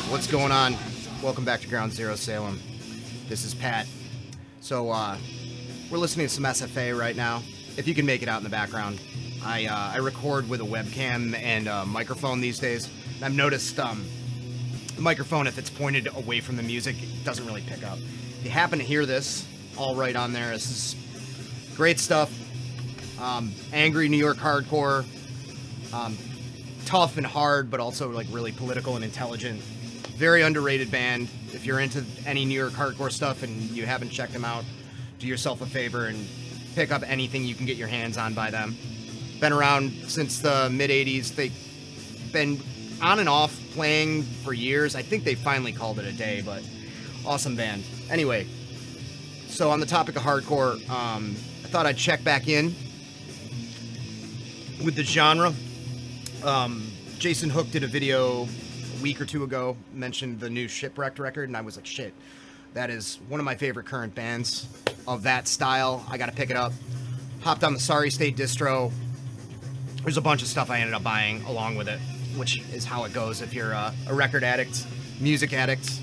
What's going on? Welcome back to Ground Zero Salem. This is Pat. So, we're listening to some SFA right now. If you can make it out in the background. I record with a webcam and a microphone these days. And I've noticed the microphone, if it's pointed away from the music, it doesn't really pick up. If you happen to hear this, all right on there, this is great stuff. Angry New York hardcore. Tough and hard, but also like really political and intelligent. Very underrated band. If you're into any New York hardcore stuff and you haven't checked them out, do yourself a favor and pick up anything you can get your hands on by them. Been around since the mid-'80s. They've been on and off playing for years. I think they finally called it a day, but awesome band. Anyway, so on the topic of hardcore, I thought I'd check back in with the genre. Jason Hook did a video a week or two ago, mentioned the new Shipwrecked record, and I was like, shit, that is one of my favorite current bands of that style. I gotta pick it up. Hopped on the Sorry State distro. There's a bunch of stuff I ended up buying along with it, which is how it goes if you're a record addict, music addict,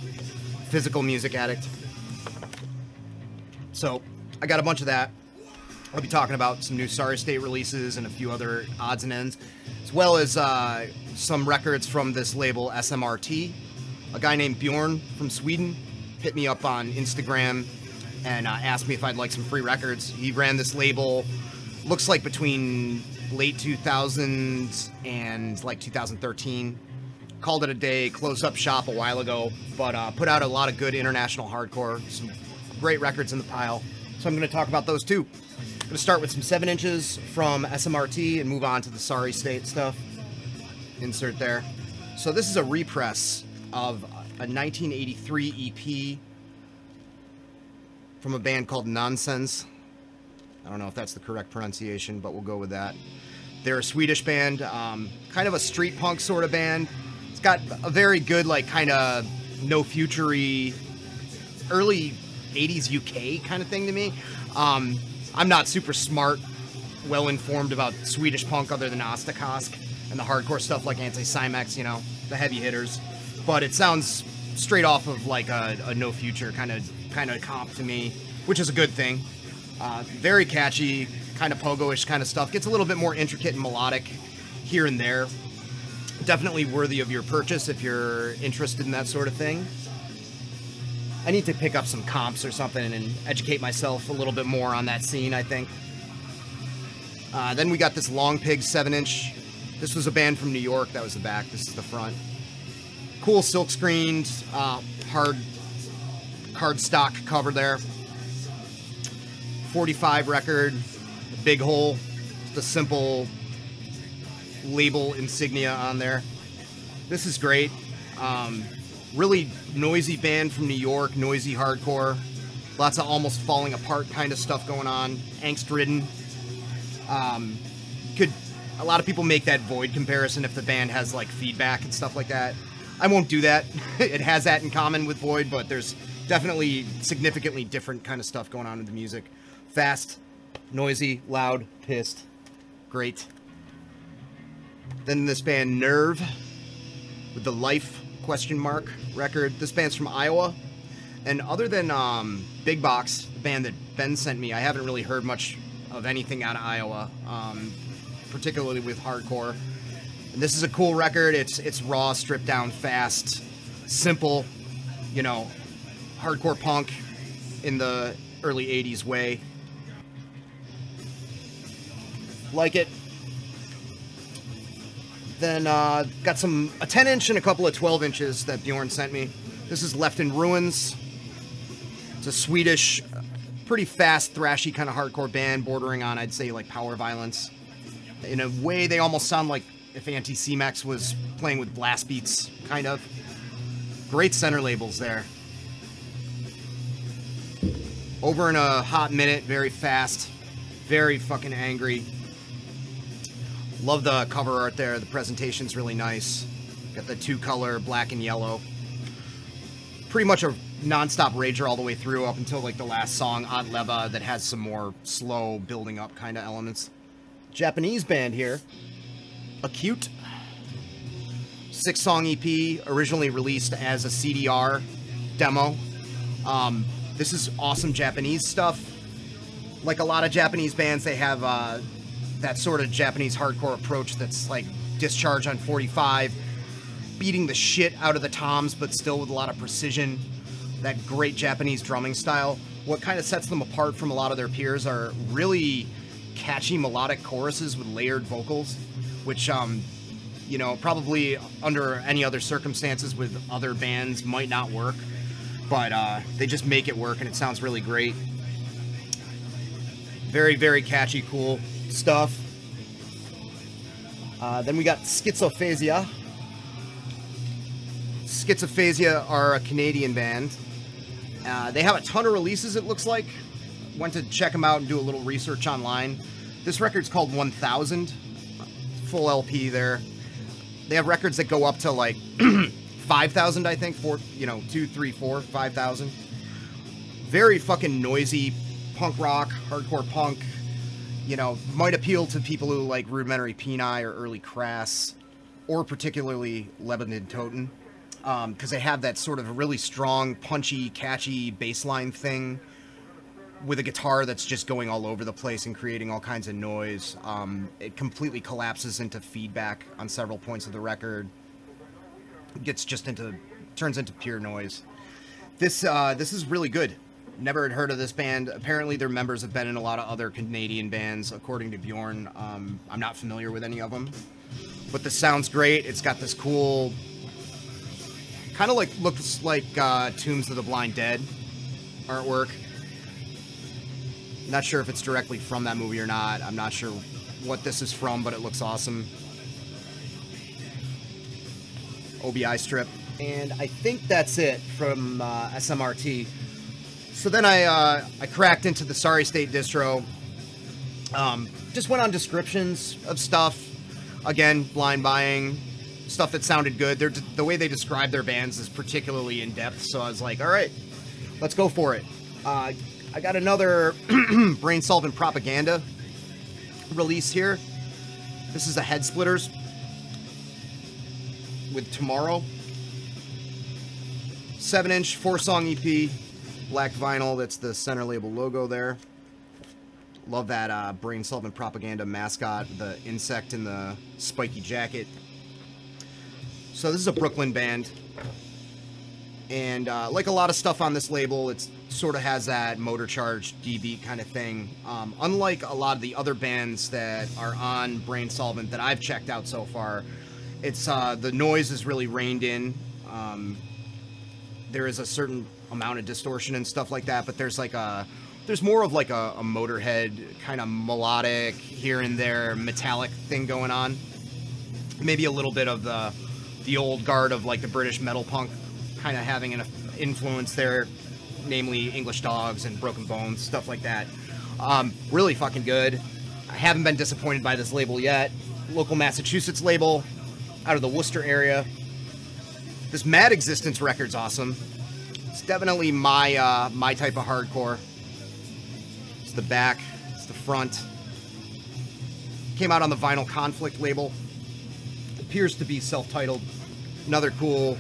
physical music addict. So I got a bunch of that. I'll be talking about some new Sorry State releases and a few other odds and ends, as well as some records from this label SMRT. A guy named Bjorn from Sweden hit me up on Instagram and asked me if I'd like some free records. He ran this label, looks like between late 2000s and like 2013. Called it a day, closed up shop a while ago, but put out a lot of good international hardcore, some great records in the pile. So I'm going to talk about those too. I'm going to start with some 7 inches from SMRT and move on to the Sorry State stuff. Insert there. So this is a repress of a 1983 EP from a band called Noncens. I don't know if that's the correct pronunciation, but we'll go with that. They're a Swedish band, kind of a street punk sort of band. It's got a very good, like, kind of no future-y, early 80s UK kind of thing to me. I'm not super smart, well-informed about Swedish punk other than Ostakosk and the hardcore stuff like Anti-Cymex, you know, the heavy hitters. But it sounds straight off of like a no future kind of comp to me, which is a good thing. Very catchy, kind of pogo-ish kind of stuff. Gets a little bit more intricate and melodic here and there. Definitely worthy of your purchase if you're interested in that sort of thing. I need to pick up some comps or something and educate myself a little bit more on that scene, I think. Then we got this Long Pig 7-inch. This was a band from New York. That was the back. This is the front. Cool silk-screened, hard cardstock cover there. 45 record, big hole, the simple label insignia on there. This is great. Really noisy band from New York, noisy hardcore. Lots of almost falling apart kind of stuff going on. Angst-ridden. A lot of people make that Void comparison if the band has like feedback and stuff like that. I won't do that. It has that in common with Void, but there's definitely significantly different kind of stuff going on with the music. Fast, noisy, loud, pissed. Great. Then this band Nerv with the Life ? Record. This band's from Iowa. And other than Big Box, the band that Ben sent me, I haven't really heard much of anything out of Iowa, particularly with hardcore. And this is a cool record. It's raw, stripped down, fast, simple, you know, hardcore punk in the early 80s way. Like it. Then got a 10-inch and a couple of 12 inches that Bjorn sent me. This is Left in Ruins. It's a Swedish, pretty fast, thrashy kind of hardcore band, bordering on, I'd say, like power violence. In a way, they almost sound like if Anti-Cymex was playing with blast beats, kind of. Great center labels there. Over in a hot minute, very fast, very fucking angry. Love the cover art there. The presentation's really nice. Got the 2-color black and yellow. Pretty much a non-stop rager all the way through up until like the last song, Ad Leva, that has some more slow building up kind of elements. Japanese band here, Acute. 6-song EP, originally released as a CDR demo. This is awesome Japanese stuff. Like a lot of Japanese bands, they have that sort of Japanese hardcore approach that's like Discharge on 45, beating the shit out of the toms, but still with a lot of precision. That great Japanese drumming style. What kind of sets them apart from a lot of their peers are really catchy melodic choruses with layered vocals, which, you know, probably under any other circumstances with other bands might not work, but they just make it work, and it sounds really great. Very, very catchy, cool stuff. Then we got Schizophasia. Schizophasia are a Canadian band. They have a ton of releases, it looks like. Went to check them out and do a little research online. This record's called 1000. Full LP there. They have records that go up to like 5,000, I think. 2, 3, 4, 5,000. Very fucking noisy punk rock, hardcore punk. You know, might appeal to people who like Rudimentary Peni or early Crass, or particularly Lebanon Toten. Because they have that sort of really strong, punchy, catchy bass line thing with a guitar that's just going all over the place and creating all kinds of noise. It completely collapses into feedback on several points of the record. Turns into pure noise. This is really good. Never had heard of this band. Apparently their members have been in a lot of other Canadian bands, according to Bjorn. I'm not familiar with any of them. But this sounds great. It's got this cool... kind of like looks like Tombs of the Blind Dead artwork. Not sure if it's directly from that movie or not. I'm not sure what this is from, but it looks awesome. OBI strip. And I think that's it from SMRT. So then I cracked into the Sorry State distro. Just went on descriptions of stuff. Again, blind buying. Stuff that sounded good. The way they describe their bands is particularly in-depth, so I was like, alright, let's go for it. I got another Brain Solvent Propaganda release here. This is a Head Splitters with Tomorrow. 7-inch, 4-song EP, black vinyl, that's the center label logo there. Love that Brain Solvent Propaganda mascot, the insect in the spiky jacket. So this is a Brooklyn band, and like a lot of stuff on this label, it sort of has that motor charged D-beat kind of thing. Unlike a lot of the other bands that are on Brain Solvent that I've checked out so far, it's the noise is really reined in. There is a certain amount of distortion and stuff like that, but there's more of like a Motorhead kind of melodic here and there metallic thing going on. Maybe a little bit of the old guard of like the British metal punk kind of having an influence there, namely English Dogs and Broken Bones, stuff like that. Really fucking good. I haven't been disappointed by this label yet. Local Massachusetts label out of the Worcester area. This Mad Existence record's awesome. It's definitely my my type of hardcore. It's the back, it's the front. Came out on the Vinyl Conflict label. Appears to be self-titled. Another cool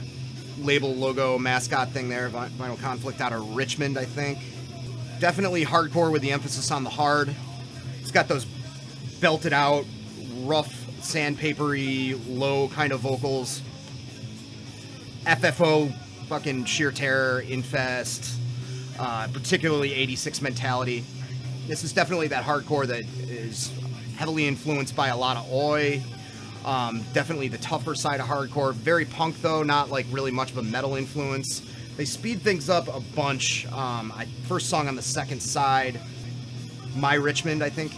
label logo mascot thing there. Vinyl Conflict out of Richmond, I think. Definitely hardcore with the emphasis on the hard. It's got those belted out, rough, sandpapery, low kind of vocals. FFO, fucking Sheer Terror, Infest, particularly 86 Mentality. This is definitely that hardcore that is heavily influenced by a lot of Oi. Definitely the tougher side of hardcore. Very punk though, not like really much of a metal influence. They speed things up a bunch. First song on the second side, My Richmond, I think.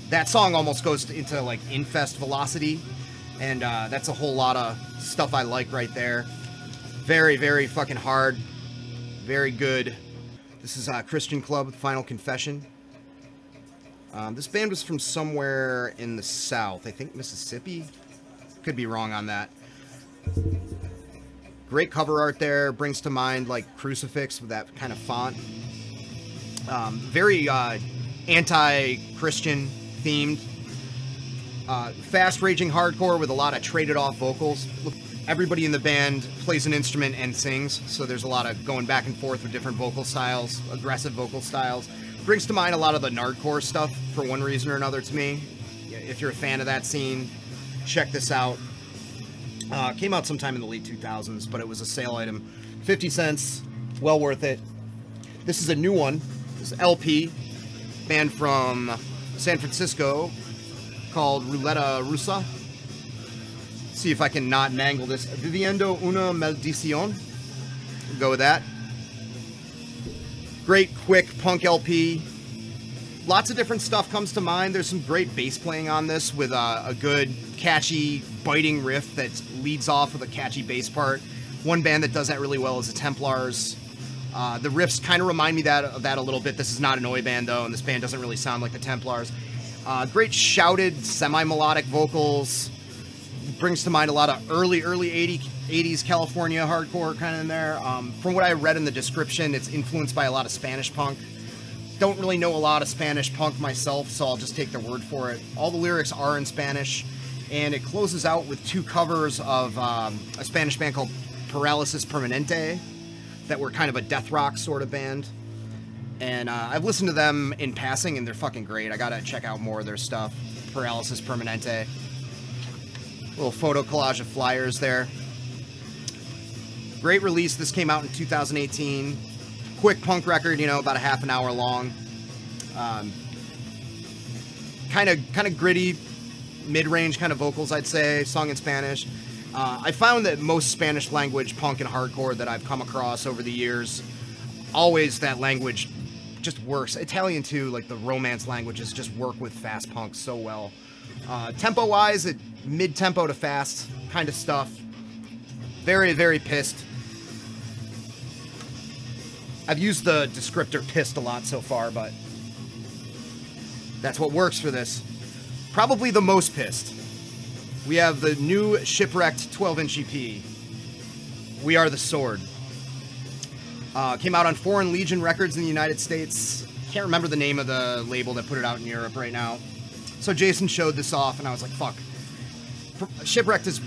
That song almost goes into like Infest velocity, and that's a whole lot of stuff I like right there. Very, very fucking hard. Very good. This is Christian Club, Final Confession. This band was from somewhere in the South. I think Mississippi. Could be wrong on that. Great cover art there. Brings to mind like Crucifix with that kind of font. Very anti-Christian themed. Fast raging hardcore with a lot of traded off vocals. Everybody in the band plays an instrument and sings, so there's a lot of going back and forth with different vocal styles, aggressive vocal styles. Brings to mind a lot of the nardcore stuff for one reason or another to me. If you're a fan of that scene, check this out. Came out sometime in the late 2000s, but it was a sale item. 50 cents, well worth it. This is a new one. This is LP, band from San Francisco called Ruleta Rusa. See if I can not mangle this. Viviendo una maldición. We'll go with that. Great, quick punk LP. Lots of different stuff comes to mind. There's some great bass playing on this with a good, catchy, biting riff that leads off with a catchy bass part. One band that does that really well is the Templars. The riffs kind of remind me of that a little bit. This is not an Oi band, though, and this band doesn't really sound like the Templars. Great shouted, semi-melodic vocals. Brings to mind a lot of early 80s California hardcore kind of in there. From what I read in the description, it's influenced by a lot of Spanish punk. Don't really know a lot of Spanish punk myself, so I'll just take their word for it. All the lyrics are in Spanish, and it closes out with two covers of a Spanish band called Paralysis Permanente that were kind of a death rock sort of band. And I've listened to them in passing, and they're fucking great. I gotta check out more of their stuff. Paralysis Permanente. Little photo collage of flyers there. Great release. This came out in 2018. Quick punk record, you know, about a half an hour long. Kind of gritty, mid-range kind of vocals, I'd say. Sung in Spanish. I found that most Spanish language punk and hardcore that I've come across over the years, always that language just works. Italian too, like the Romance languages just work with fast punk so well. Tempo-wise, mid-tempo to fast kind of stuff. Very, very pissed. I've used the descriptor pissed a lot so far, but that's what works for this. Probably the most pissed. We have the new Shipwrecked 12-inch EP. We Are the Sword. Came out on Foreign Legion Records in the United States. Can't remember the name of the label that put it out in Europe right now. So Jason showed this off, and I was like, fuck. Shipwrecked is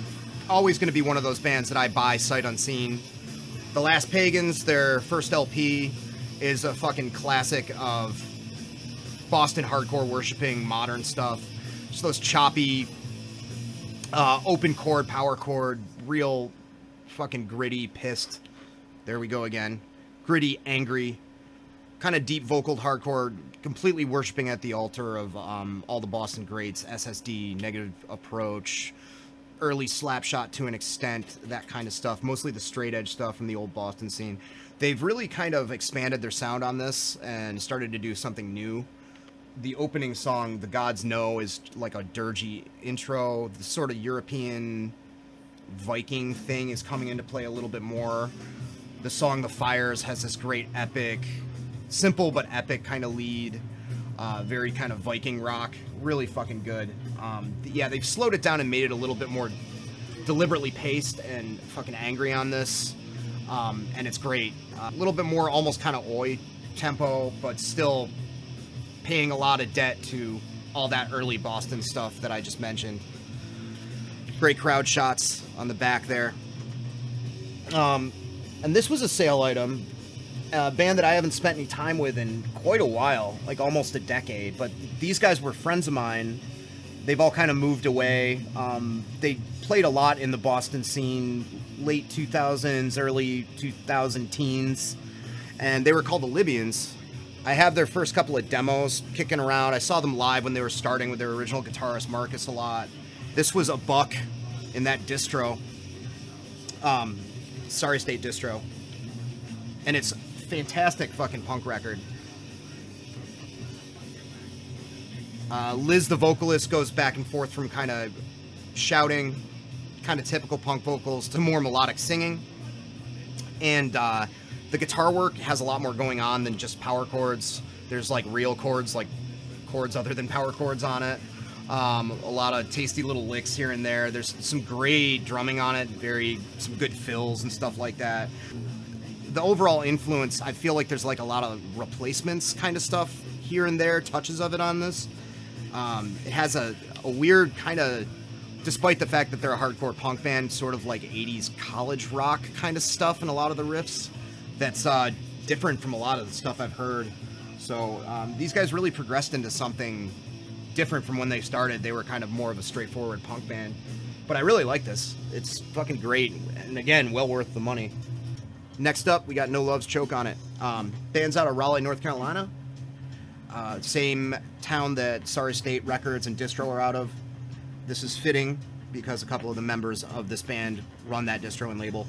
always going to be one of those bands that I buy sight unseen. The Last Pagans, their first LP, is a fucking classic of Boston hardcore worshipping modern stuff. Just those choppy, open chord, power chord, real fucking gritty, pissed. There we go again. Gritty, angry, kind of deep vocaled hardcore, completely worshipping at the altar of all the Boston greats, SSD, Negative Approach, early Slapshot to an extent, that kind of stuff. Mostly the straight edge stuff from the old Boston scene. They've really kind of expanded their sound on this and started to do something new. The opening song, The Gods Know, is like a dirgy intro. The sort of European Viking thing is coming into play a little bit more. The song The Fires has this great epic, simple but epic kind of lead. Very kind of Viking rock. Really fucking good. Yeah, they've slowed it down and made it a little bit more deliberately paced and fucking angry on this. And it's great. A little bit more almost kind of oi tempo, but still paying a lot of debt to all that early Boston stuff that I just mentioned. Great crowd shots on the back there. And this was a sale item. A band that I haven't spent any time with in quite a while, like almost a decade, but these guys were friends of mine. They've all kind of moved away. They played a lot in the Boston scene, late 2000s, early 2000 teens, and they were called the Libyans. I have their first couple of demos kicking around. I saw them live when they were starting with their original guitarist Marcus a lot. This was a buck in that distro, Sorry State distro, and it's fantastic fucking punk record. Lizz, the vocalist, goes back and forth from kind of shouting, kind of typical punk vocals, to more melodic singing. And the guitar work has a lot more going on than just power chords. There's like real chords, like chords other than power chords on it. A lot of tasty little licks here and there. There's some great drumming on it, some good fills and stuff like that. The overall influence, I feel like there's like a lot of replacements kind of stuff here and there, touches of it on this. It has a weird kind of, despite the fact that they're a hardcore punk band, sort of like 80s college rock kind of stuff in a lot of the riffs. That's different from a lot of the stuff I've heard. So these guys really progressed into something different from when they started. They were kind of more of a straightforward punk band. But I really like this. It's fucking great. And again, well worth the money. Next up, we got No Love's Choke on it. Band's out of Raleigh, North Carolina. Same town that Sorry State Records and Distro are out of. This is fitting because a couple of the members of this band run that distro and label.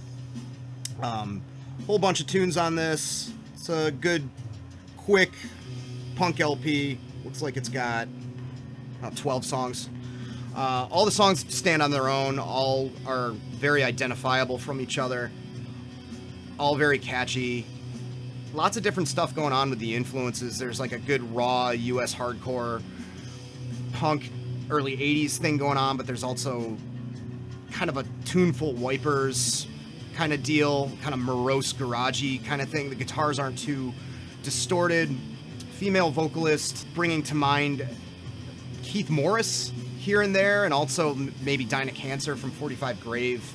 Whole bunch of tunes on this. It's a good, quick punk LP. Looks like it's got 12 songs. All the songs stand on their own. All are very identifiable from each other. All very catchy. Lots of different stuff going on with the influences. There's like a good raw US hardcore punk early 80s thing going on, but there's also kind of a tuneful Wipers kind of deal, kind of morose garagey kind of thing. The guitars aren't too distorted. Female vocalist, bringing to mind Keith Morris here and there, and also maybe Dinah Cancer from 45 Grave.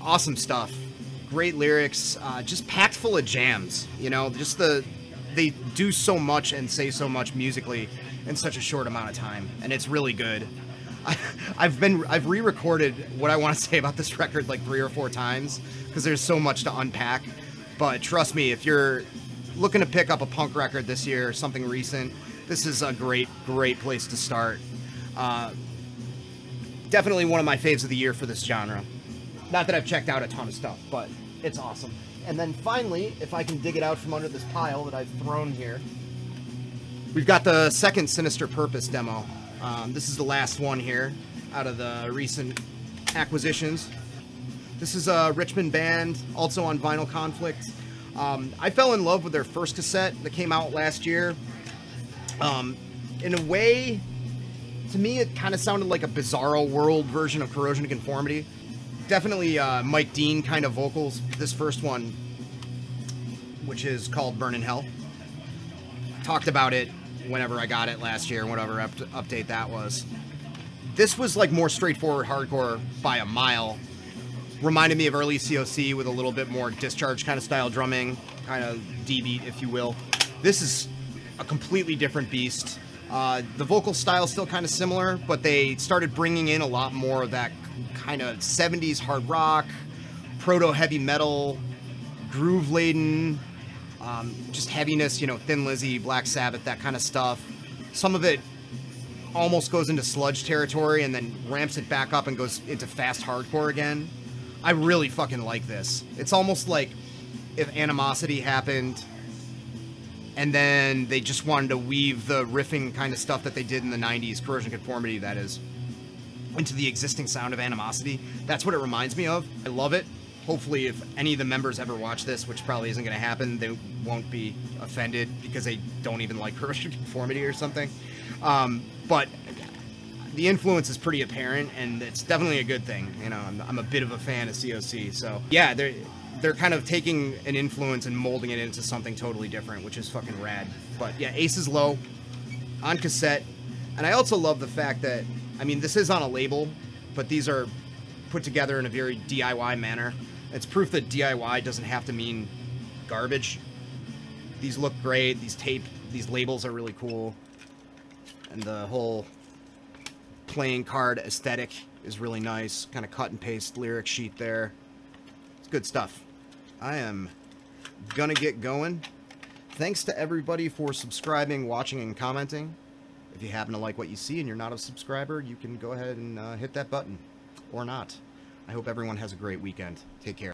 Awesome stuff. Great lyrics, just packed full of jams. You know, just they do so much and say so much musically in such a short amount of time, and it's really good. I've re-recorded what I want to say about this record like 3 or 4 times because there's so much to unpack. But trust me, if you're looking to pick up a punk record this year, something recent, this is a great place to start. Definitely one of my faves of the year for this genre. Not that I've checked out a ton of stuff, but it's awesome. And then finally, if I can dig it out from under this pile that I've thrown here, we've got the second Sinister Purpose demo. This is the last one here out of the recent acquisitions. This is a Richmond band, also on Vinyl Conflict. I fell in love with their first cassette that came out last year. In a way, to me, it kind of sounded like a Bizarro World version of Corrosion of Conformity. Definitely Mike Dean kind of vocals. This first one, which is called Burn in Hell. Talked about it whenever I got it last year, whatever update that was. This was like more straightforward hardcore by a mile. Reminded me of early COC with a little bit more Discharge kind of style drumming, kind of D-beat, if you will. This is a completely different beast. The vocal style is still kind of similar, but they started bringing in a lot more of that kind of 70s hard rock, proto-heavy metal, groove-laden, just heaviness, you know, Thin Lizzy, Black Sabbath, that kind of stuff. Some of it almost goes into sludge territory and then ramps it back up and goes into fast hardcore again. I really fucking like this. It's almost like if Animosity happened and then they just wanted to weave the riffing kind of stuff that they did in the 90s, Corrosion Conformity that is, into the existing sound of Animosity. That's what it reminds me of. I love it. Hopefully if any of the members ever watch this, which probably isn't going to happen, they won't be offended because they don't even like Corrosion Conformity or something. But the influence is pretty apparent, and it's definitely a good thing. You know, I'm a bit of a fan of COC, so yeah, they're kind of taking an influence and molding it into something totally different, which is fucking rad. But yeah, Ace is Low on cassette, and I also love the fact that, I mean, this is on a label, but these are put together in a very DIY manner. It's proof that DIY doesn't have to mean garbage. These look great. These labels are really cool, and the whole playing card aesthetic is really nice. Kind of cut and paste lyric sheet there. It's good stuff. I am gonna get going. Thanks to everybody for subscribing, watching, and commenting. If you happen to like what you see and you're not a subscriber, you can go ahead and hit that button. Or not. I hope everyone has a great weekend. Take care.